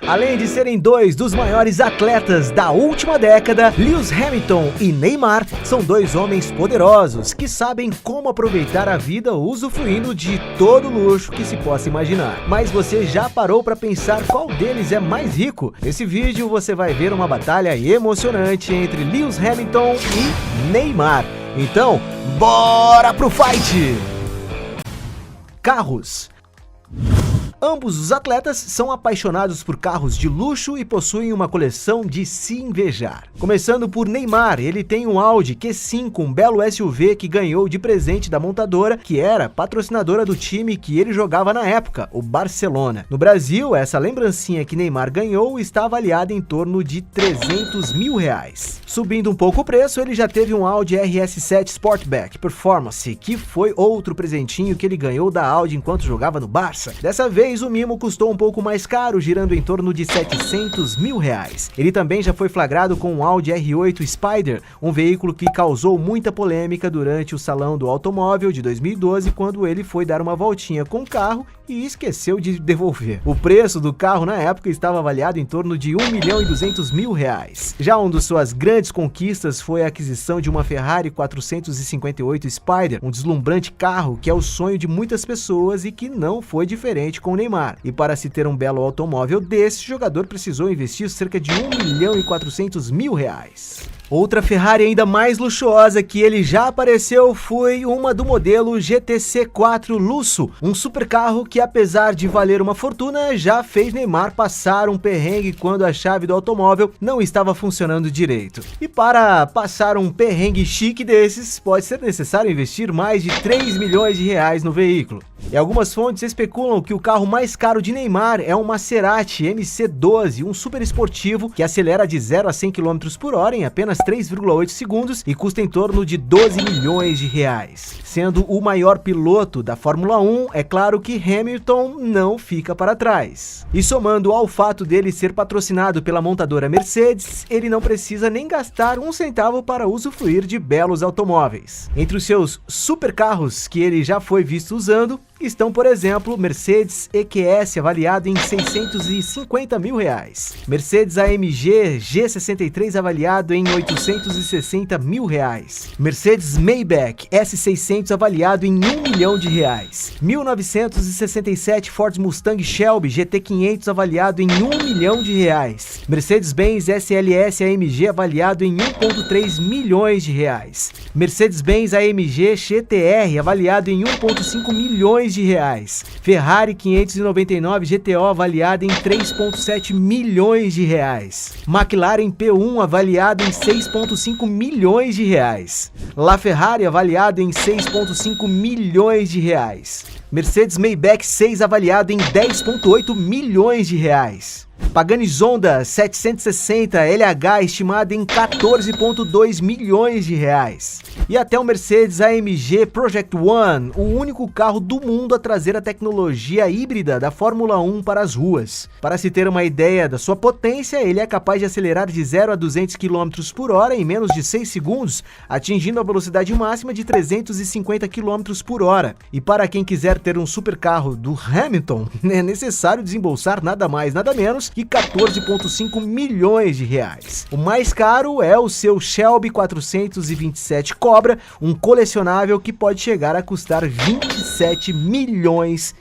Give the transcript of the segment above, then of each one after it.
Além de serem dois dos maiores atletas da última década, Lewis Hamilton e Neymar são dois homens poderosos que sabem como aproveitar a vida usufruindo de todo o luxo que se possa imaginar. Mas você já parou para pensar qual deles é mais rico? Nesse vídeo você vai ver uma batalha emocionante entre Lewis Hamilton e Neymar. Então, bora pro fight! Carros. Ambos os atletas são apaixonados por carros de luxo e possuem uma coleção de se invejar. Começando por Neymar, ele tem um Audi Q5, um belo SUV que ganhou de presente da montadora, que era patrocinadora do time que ele jogava na época, o Barcelona. No Brasil, essa lembrancinha que Neymar ganhou está avaliada em torno de R$300 mil. Subindo um pouco o preço, ele já teve um Audi RS7 Sportback Performance, que foi outro presentinho que ele ganhou da Audi enquanto jogava no Barça. Dessa vez, o mimo custou um pouco mais caro, girando em torno de R$700 mil. Ele também já foi flagrado com um Audi R8 Spider, um veículo que causou muita polêmica durante o Salão do Automóvel de 2012, quando ele foi dar uma voltinha com o carro e esqueceu de devolver. O preço do carro na época estava avaliado em torno de R$1.200.000. Já uma de suas grandes conquistas foi a aquisição de uma Ferrari 458 Spider, um deslumbrante carro que é o sonho de muitas pessoas e que não foi diferente com Neymar. E para se ter um belo automóvel desse, o jogador precisou investir cerca de R$1.400.000. Outra Ferrari ainda mais luxuosa que ele já apareceu foi uma do modelo GTC4 Lusso, um supercarro que, apesar de valer uma fortuna, já fez Neymar passar um perrengue quando a chave do automóvel não estava funcionando direito. E para passar um perrengue chique desses, pode ser necessário investir mais de R$3 milhões no veículo. E algumas fontes especulam que o carro mais caro de Neymar é um Maserati MC12, um super esportivo que acelera de 0 a 100 km por hora em apenas 3,8 segundos e custa em torno de R$12 milhões. Sendo o maior piloto da Fórmula 1, é claro que Hamilton não fica para trás. E somando ao fato dele ser patrocinado pela montadora Mercedes, ele não precisa nem gastar um centavo para usufruir de belos automóveis. Entre os seus supercarros que ele já foi visto usando, estão, por exemplo, Mercedes EQS avaliado em R$650 mil, Mercedes AMG G63 avaliado em R$860 mil, Mercedes Maybach S600 avaliado em R$1 milhão, 1967 Ford Mustang Shelby GT500 avaliado em R$1 milhão, Mercedes-Benz SLS AMG avaliado em R$1,3 milhões, Mercedes-Benz AMG GTR avaliado em R$1,5 milhões, Ferrari 599 GTO avaliada em R$3,7 milhões, McLaren P1 avaliado em R$6,5 milhões, LaFerrari avaliado em R$6,5 milhões, Mercedes Maybach 6 avaliado em R$10,8 milhões, Pagani Zonda 760 LH estimada em R$14,2 milhões. E até o Mercedes AMG Project One, o único carro do mundo a trazer a tecnologia híbrida da Fórmula 1 para as ruas. Para se ter uma ideia da sua potência, ele é capaz de acelerar de 0 a 200 km por hora em menos de 6 segundos, atingindo a velocidade máxima de 350 km por hora. E para quem quiser ter um supercarro do Hamilton, é necessário desembolsar nada mais, nada menos que R$14,5 milhões. O mais caro é o seu Shelby 427 Cobra, um colecionável que pode chegar a custar R$27 milhões.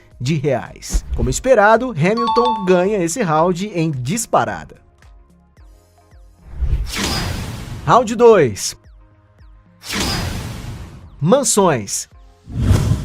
Como esperado, Hamilton ganha esse round em disparada. Round 2. Mansões.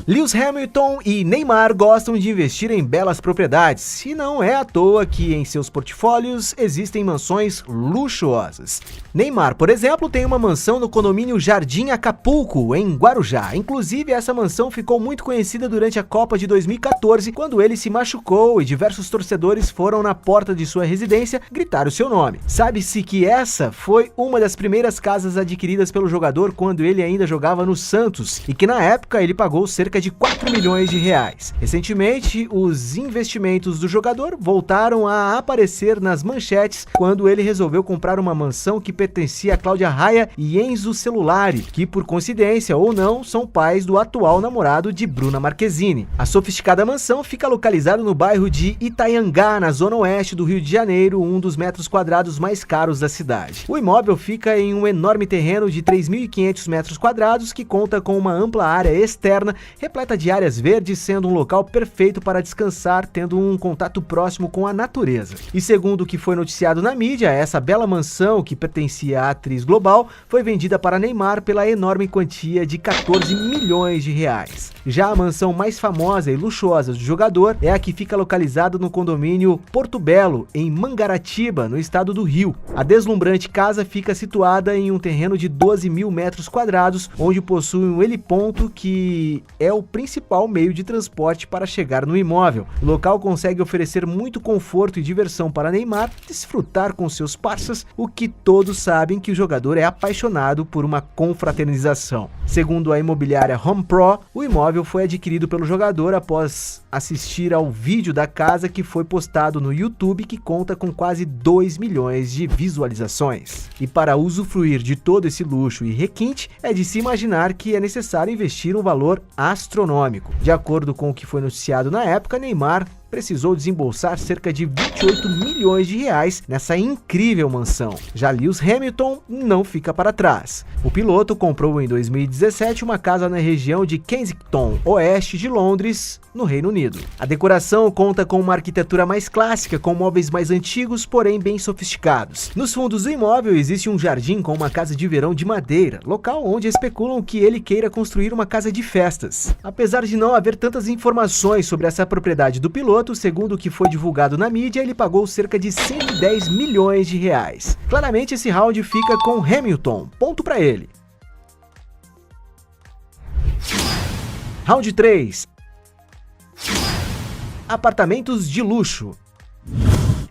Lewis Hamilton e Neymar gostam de investir em belas propriedades, e não é à toa que em seus portfólios existem mansões luxuosas. Neymar, por exemplo, tem uma mansão no condomínio Jardim Acapulco, em Guarujá. Inclusive, essa mansão ficou muito conhecida durante a Copa de 2014, quando ele se machucou e diversos torcedores foram na porta de sua residência gritar o seu nome. Sabe-se que essa foi uma das primeiras casas adquiridas pelo jogador quando ele ainda jogava no Santos, e que na época ele pagou cerca cerca de 4 milhões de reais. Recentemente, os investimentos do jogador voltaram a aparecer nas manchetes quando ele resolveu comprar uma mansão que pertencia a Cláudia Raia e Enzo Celulari, que por coincidência ou não, são pais do atual namorado de Bruna Marquezine. A sofisticada mansão fica localizada no bairro de Itaiangá, na zona oeste do Rio de Janeiro, um dos metros quadrados mais caros da cidade. O imóvel fica em um enorme terreno de 3.500 metros quadrados que conta com uma ampla área externa, repleta de áreas verdes, sendo um local perfeito para descansar, tendo um contato próximo com a natureza. E segundo o que foi noticiado na mídia, essa bela mansão, que pertencia à atriz global, foi vendida para Neymar pela enorme quantia de 14 milhões de reais. Já a mansão mais famosa e luxuosa do jogador é a que fica localizada no condomínio Porto Belo, em Mangaratiba, no estado do Rio. A deslumbrante casa fica situada em um terreno de 12 mil metros quadrados, onde possui um heliponto que é o principal meio de transporte para chegar no imóvel. O local consegue oferecer muito conforto e diversão para Neymar desfrutar com seus parceiros, o que todos sabem que o jogador é apaixonado por uma confraternização. Segundo a imobiliária Home Pro, o imóvel foi adquirido pelo jogador após assistir ao vídeo da casa que foi postado no YouTube, que conta com quase 2 milhões de visualizações. E para usufruir de todo esse luxo e requinte, é de se imaginar que é necessário investir um valor astronômico. De acordo com o que foi noticiado na época, Neymar precisou desembolsar cerca de 28 milhões de reais nessa incrível mansão. Já Lewis Hamilton não fica para trás. O piloto comprou em 2017 uma casa na região de Kensington, oeste de Londres, no Reino Unido. A decoração conta com uma arquitetura mais clássica, com móveis mais antigos, porém bem sofisticados. Nos fundos do imóvel existe um jardim com uma casa de verão de madeira, local onde especulam que ele queira construir uma casa de festas. Apesar de não haver tantas informações sobre essa propriedade do piloto, segundo o que foi divulgado na mídia, ele pagou cerca de 110 milhões de reais. Claramente esse round fica com Hamilton, ponto para ele. Round 3. Apartamentos de luxo.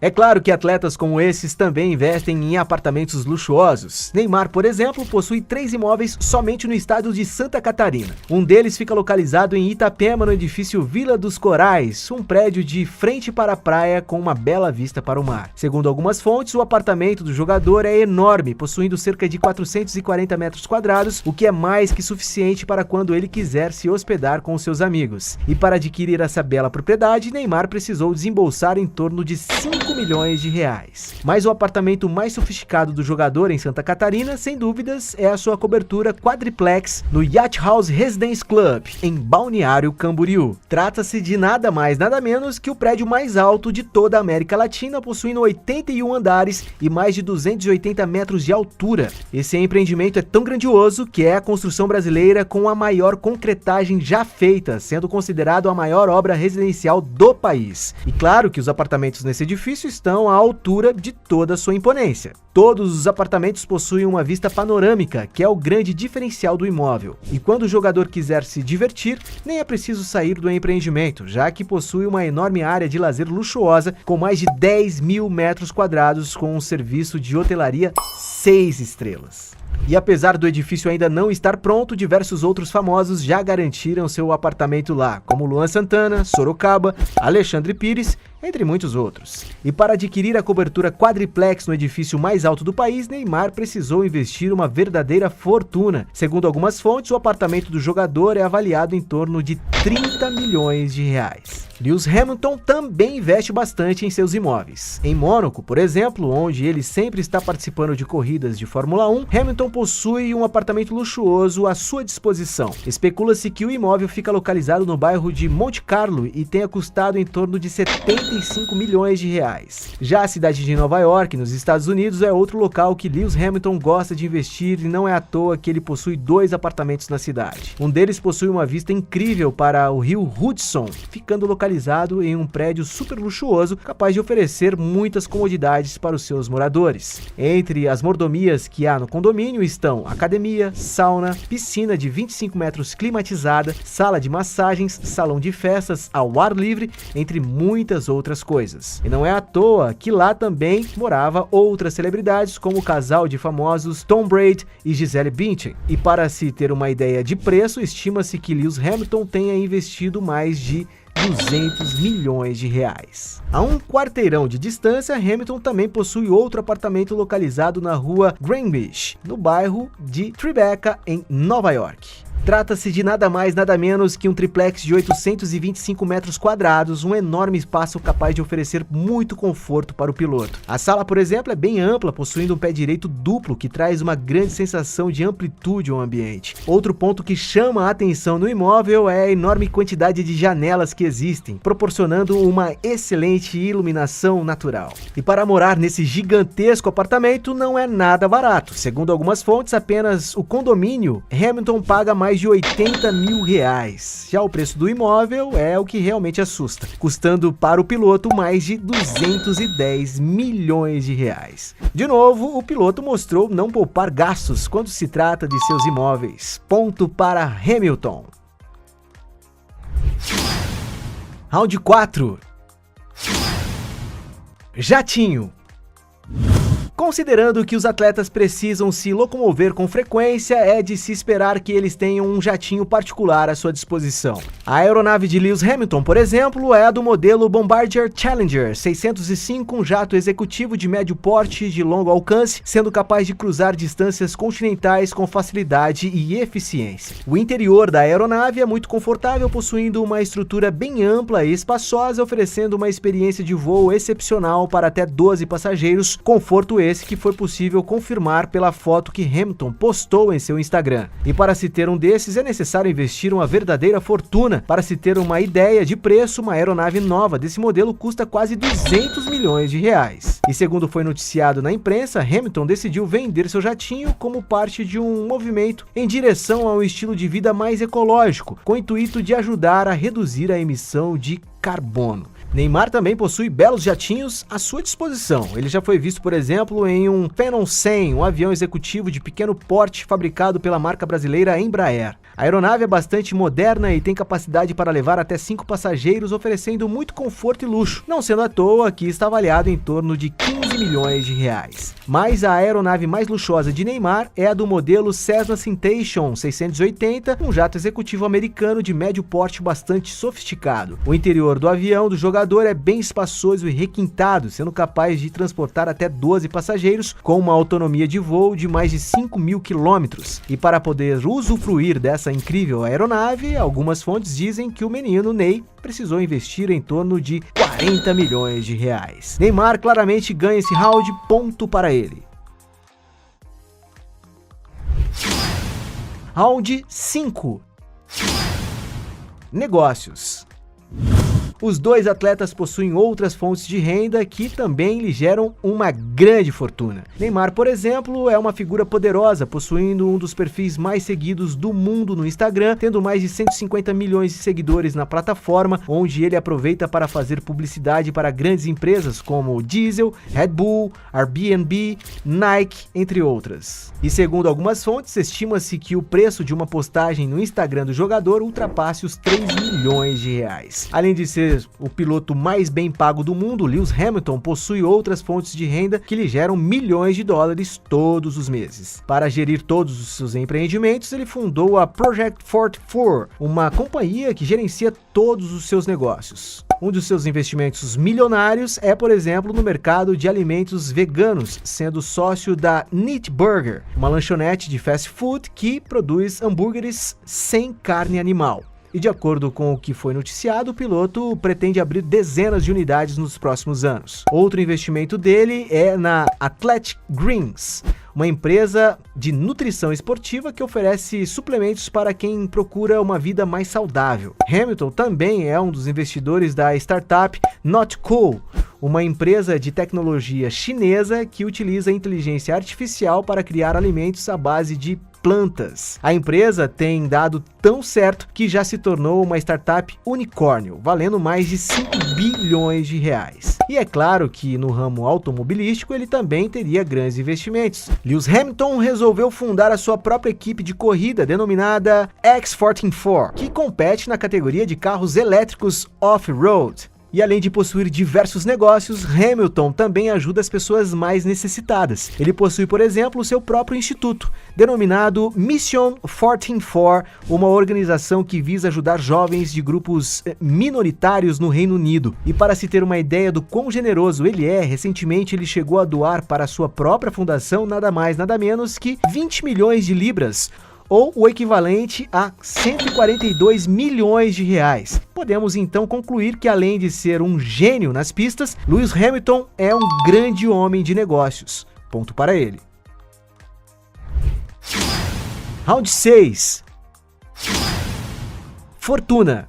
É claro que atletas como esses também investem em apartamentos luxuosos. Neymar, por exemplo, possui 3 imóveis somente no estado de Santa Catarina. Um deles fica localizado em Itapema, no edifício Vila dos Corais, um prédio de frente para a praia com uma bela vista para o mar. Segundo algumas fontes, o apartamento do jogador é enorme, possuindo cerca de 440 metros quadrados, o que é mais que suficiente para quando ele quiser se hospedar com seus amigos. E para adquirir essa bela propriedade, Neymar precisou desembolsar em torno de 5 milhões de reais. Mas o apartamento mais sofisticado do jogador em Santa Catarina, sem dúvidas, é a sua cobertura quadriplex no Yacht House Residence Club, em Balneário Camboriú. Trata-se de nada mais, nada menos que o prédio mais alto de toda a América Latina, possuindo 81 andares e mais de 280 metros de altura. Esse empreendimento é tão grandioso que é a construção brasileira com a maior concretagem já feita, sendo considerado a maior obra residencial do país. E claro que os apartamentos nesse edifício estão à altura de toda a sua imponência. Todos os apartamentos possuem uma vista panorâmica, que é o grande diferencial do imóvel. E quando o jogador quiser se divertir, nem é preciso sair do empreendimento, já que possui uma enorme área de lazer luxuosa, com mais de 10 mil metros quadrados, com um serviço de hotelaria 6 estrelas. E apesar do edifício ainda não estar pronto, diversos outros famosos já garantiram seu apartamento lá, como Luan Santana, Sorocaba, Alexandre Pires, entre muitos outros. E para adquirir a cobertura quadriplex no edifício mais alto do país, Neymar precisou investir uma verdadeira fortuna. Segundo algumas fontes, o apartamento do jogador é avaliado em torno de 30 milhões de reais. Lewis Hamilton também investe bastante em seus imóveis. Em Mônaco, por exemplo, onde ele sempre está participando de corridas de Fórmula 1, Hamilton possui um apartamento luxuoso à sua disposição. Especula-se que o imóvel fica localizado no bairro de Monte Carlo e tenha custado em torno de 75 milhões de reais. Já a cidade de Nova York, nos Estados Unidos, é outro local que Lewis Hamilton gosta de investir e não é à toa que ele possui 2 apartamentos na cidade. Um deles possui uma vista incrível para o rio Hudson, ficando localizado em um prédio super luxuoso, capaz de oferecer muitas comodidades para os seus moradores. Entre as mordomias que há no condomínio estão academia, sauna, piscina de 25 metros climatizada, sala de massagens, salão de festas ao ar livre, entre muitas outras outras coisas. E não é à toa que lá também morava outras celebridades, como o casal de famosos Tom Brady e Gisele Bündchen. E para se ter uma ideia de preço, estima-se que Lewis Hamilton tenha investido mais de 200 milhões de reais. A um quarteirão de distância, Hamilton também possui outro apartamento localizado na rua Greenwich, no bairro de Tribeca, em Nova York. Trata-se de nada mais nada menos que um triplex de 825 metros quadrados, um enorme espaço capaz de oferecer muito conforto para o piloto. A sala, por exemplo, é bem ampla, possuindo um pé direito duplo que traz uma grande sensação de amplitude ao ambiente. Outro ponto que chama a atenção no imóvel é a enorme quantidade de janelas que existem, proporcionando uma excelente iluminação natural. E para morar nesse gigantesco apartamento não é nada barato. Segundo algumas fontes, apenas o condomínio Hamilton paga mais de 80 mil reais. Já o preço do imóvel é o que realmente assusta, custando para o piloto mais de 210 milhões de reais. De novo, o piloto mostrou não poupar gastos quando se trata de seus imóveis. Ponto para Hamilton. Round 4. Jatinho. Considerando que os atletas precisam se locomover com frequência, é de se esperar que eles tenham um jatinho particular à sua disposição. A aeronave de Lewis Hamilton, por exemplo, é a do modelo Bombardier Challenger 605, um jato executivo de médio porte de longo alcance, sendo capaz de cruzar distâncias continentais com facilidade e eficiência. O interior da aeronave é muito confortável, possuindo uma estrutura bem ampla e espaçosa, oferecendo uma experiência de voo excepcional para até 12 passageiros, conforto esse que foi possível confirmar pela foto que Hamilton postou em seu Instagram. E para se ter um desses é necessário investir uma verdadeira fortuna. Para se ter uma ideia de preço, uma aeronave nova desse modelo custa quase 200 milhões de reais. E segundo foi noticiado na imprensa, Hamilton decidiu vender seu jatinho como parte de um movimento em direção a um estilo de vida mais ecológico, com o intuito de ajudar a reduzir a emissão de carbono. Neymar também possui belos jatinhos à sua disposição. Ele já foi visto, por exemplo, em um Phenom 100, um avião executivo de pequeno porte fabricado pela marca brasileira Embraer. A aeronave é bastante moderna e tem capacidade para levar até 5 passageiros, oferecendo muito conforto e luxo, não sendo à toa que está avaliado em torno de 15 milhões de reais. Mas a aeronave mais luxuosa de Neymar é a do modelo Cessna Citation 680, um jato executivo americano de médio porte bastante sofisticado. O interior do avião do jogador é bem espaçoso e requintado, sendo capaz de transportar até 12 passageiros, com uma autonomia de voo de mais de 5.000 quilômetros. E para poder usufruir dessa incrível aeronave, algumas fontes dizem que o menino Ney precisou investir em torno de 40 milhões de reais. Neymar claramente ganha esse round, ponto para ele. Round 5. Negócios. Os dois atletas possuem outras fontes de renda que também lhe geram uma grande fortuna. Neymar, por exemplo, é uma figura poderosa, possuindo um dos perfis mais seguidos do mundo no Instagram, tendo mais de 150 milhões de seguidores na plataforma, onde ele aproveita para fazer publicidade para grandes empresas como Diesel, Red Bull, Airbnb, Nike, entre outras. E segundo algumas fontes, estima-se que o preço de uma postagem no Instagram do jogador ultrapasse os 3 milhões de reais. Além de ser o piloto mais bem pago do mundo, Lewis Hamilton possui outras fontes de renda que lhe geram milhões de dólares todos os meses. Para gerir todos os seus empreendimentos, ele fundou a Project 44, uma companhia que gerencia todos os seus negócios. Um dos seus investimentos milionários é, por exemplo, no mercado de alimentos veganos, sendo sócio da Neat Burger, uma lanchonete de fast food que produz hambúrgueres sem carne animal. E de acordo com o que foi noticiado, o piloto pretende abrir dezenas de unidades nos próximos anos. Outro investimento dele é na Athletic Greens, uma empresa de nutrição esportiva que oferece suplementos para quem procura uma vida mais saudável. Hamilton também é um dos investidores da startup NotCo, uma empresa de tecnologia chinesa que utiliza inteligência artificial para criar alimentos à base de plantas. A empresa tem dado tão certo que já se tornou uma startup unicórnio, valendo mais de 5 bilhões de reais. E é claro que no ramo automobilístico ele também teria grandes investimentos. Lewis Hamilton resolveu fundar a sua própria equipe de corrida denominada X144, que compete na categoria de carros elétricos off-road. E além de possuir diversos negócios, Hamilton também ajuda as pessoas mais necessitadas. Ele possui, por exemplo, o seu próprio instituto, denominado Mission 144, uma organização que visa ajudar jovens de grupos minoritários no Reino Unido. E para se ter uma ideia do quão generoso ele é, recentemente ele chegou a doar para a sua própria fundação nada mais nada menos que 20 milhões de libras, ou o equivalente a 142 milhões de reais. Podemos então concluir que, além de ser um gênio nas pistas, Lewis Hamilton é um grande homem de negócios. Ponto para ele. Round 6. Fortuna.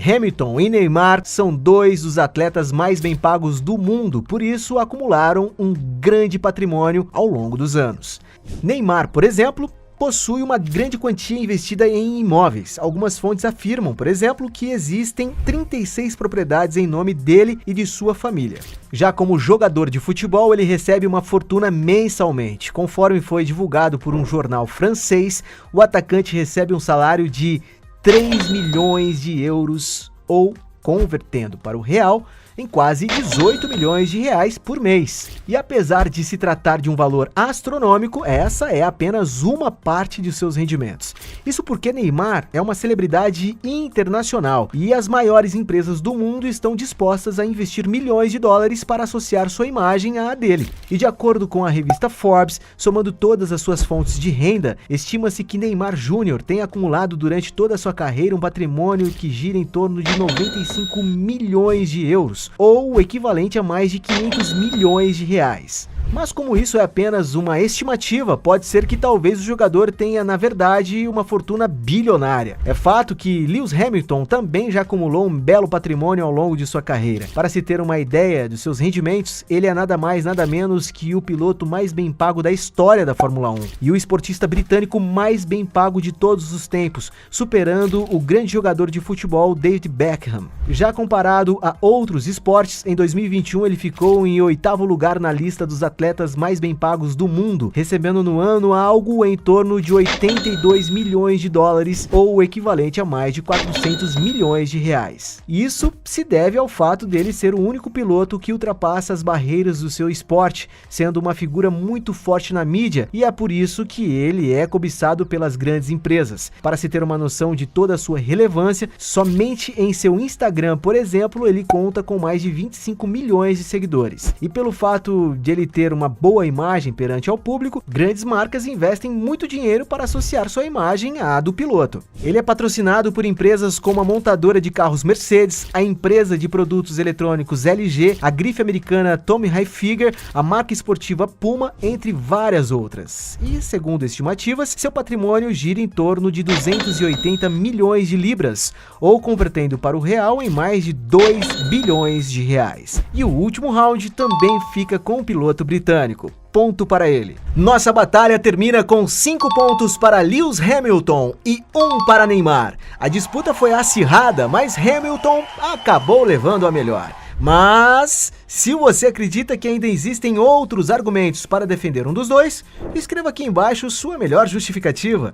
Hamilton e Neymar são dois dos atletas mais bem pagos do mundo, por isso acumularam um grande patrimônio ao longo dos anos. Neymar, por exemplo, possui uma grande quantia investida em imóveis. Algumas fontes afirmam, por exemplo, que existem 36 propriedades em nome dele e de sua família. Já como jogador de futebol, ele recebe uma fortuna mensalmente. Conforme foi divulgado por um jornal francês, o atacante recebe um salário de 3 milhões de euros, ou, convertendo para o real, em quase 18 milhões de reais por mês. E apesar de se tratar de um valor astronômico, essa é apenas uma parte de seus rendimentos. Isso porque Neymar é uma celebridade internacional e as maiores empresas do mundo estão dispostas a investir milhões de dólares para associar sua imagem à dele. E de acordo com a revista Forbes, somando todas as suas fontes de renda, estima-se que Neymar Jr. tem acumulado durante toda a sua carreira um patrimônio que gira em torno de 95 milhões de euros, ou o equivalente a mais de 500 milhões de reais. Mas como isso é apenas uma estimativa, pode ser que talvez o jogador tenha, na verdade, uma fortuna bilionária. É fato que Lewis Hamilton também já acumulou um belo patrimônio ao longo de sua carreira. Para se ter uma ideia dos seus rendimentos, ele é nada mais nada menos que o piloto mais bem pago da história da Fórmula 1 e o esportista britânico mais bem pago de todos os tempos, superando o grande jogador de futebol David Beckham. Já comparado a outros esportes, em 2021 ele ficou em 8º lugar na lista dos atletas mais bem pagos do mundo, recebendo no ano algo em torno de 82 milhões de dólares, ou o equivalente a mais de 400 milhões de reais. Isso se deve ao fato dele ser o único piloto que ultrapassa as barreiras do seu esporte, sendo uma figura muito forte na mídia, e é por isso que ele é cobiçado pelas grandes empresas. Para se ter uma noção de toda a sua relevância, somente em seu Instagram, por exemplo, ele conta com mais de 25 milhões de seguidores. E pelo fato de ele ter uma boa imagem perante ao público, grandes marcas investem muito dinheiro para associar sua imagem à do piloto. Ele é patrocinado por empresas como a montadora de carros Mercedes, a empresa de produtos eletrônicos LG, a grife americana Tommy Hilfiger, a marca esportiva Puma, entre várias outras. E, segundo estimativas, seu patrimônio gira em torno de 280 milhões de libras, ou convertendo para o real em mais de 2 bilhões de reais. E o último round também fica com o piloto britânico. Ponto para ele. Nossa batalha termina com 5 pontos para Lewis Hamilton e 1 para Neymar. A disputa foi acirrada, mas Hamilton acabou levando a melhor. Mas, se você acredita que ainda existem outros argumentos para defender um dos dois, escreva aqui embaixo sua melhor justificativa.